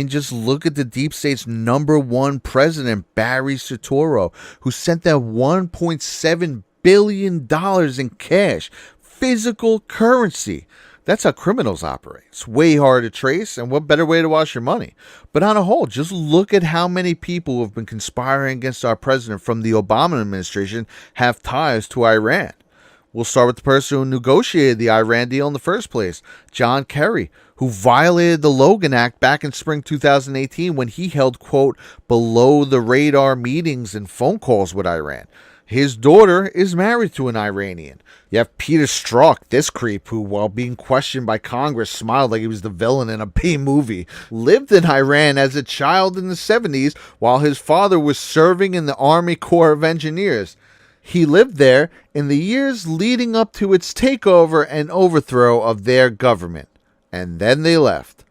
And just look at the deep state's number one president, Barry Soetoro, who sent them $1.7 billion in cash, physical currency. That's how criminals operate. It's way hard to trace, and what better way to wash your money? But on a whole, just look at how many people have been conspiring against our president from the Obama administration have ties to Iran. We'll start with the person who negotiated the Iran deal in the first place, John Kerry, who violated the Logan Act back in spring 2018 when he held, quote, below the radar meetings and phone calls with Iran. His daughter is married to an Iranian. You have Peter Strzok, this creep, who, while being questioned by Congress, smiled like he was the villain in a B movie, lived in Iran as a child in the 70s while his father was serving in the Army Corps of Engineers. He lived there in the years leading up to its takeover and overthrow of their government. And then they left.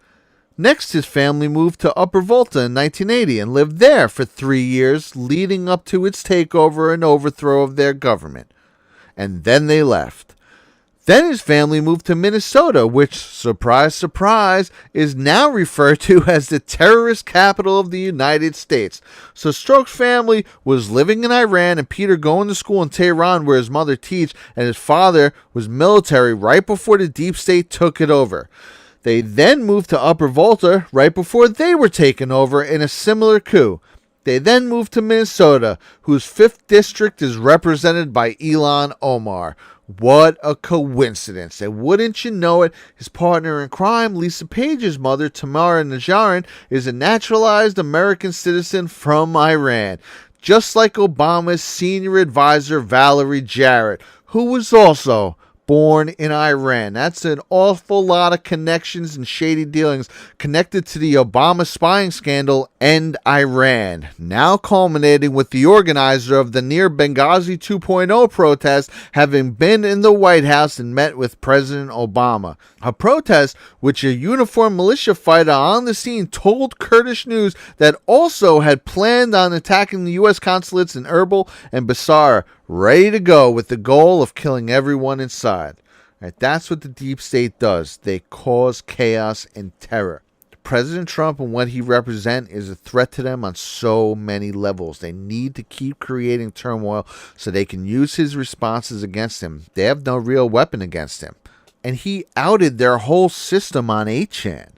Next, his family moved to Upper Volta in 1980 and lived there for 3 years leading up to its takeover and overthrow of their government. And then they left. Then his family moved to Minnesota, which, surprise, surprise, is now referred to as the terrorist capital of the United States. So Strzok's family was living in Iran and Peter going to school in Tehran where his mother teach and his father was military right before the deep state took it over. They then moved to Upper Volta right before they were taken over in a similar coup. They then moved to Minnesota, whose 5th district is represented by Ilhan Omar. What a coincidence. And wouldn't you know it, his partner in crime, Lisa Page's mother, Tamara Najarian, is a naturalized American citizen from Iran, just like Obama's senior advisor, Valerie Jarrett, who was also born in Iran. That's an awful lot of connections and shady dealings connected to the Obama spying scandal and Iran, now culminating with the organizer of the near Benghazi 2.0 protest having been in the White House and met with President Obama. A protest which a uniformed militia fighter on the scene told Kurdish News that also had planned on attacking the U.S. consulates in Erbil and Basra, ready to go with the goal of killing everyone inside. Right, that's what the deep state does. They cause chaos and terror. President Trump and what he represents is a threat to them on so many levels. They need to keep creating turmoil so they can use his responses against him. They have no real weapon against him. And he outed their whole system on 8chan.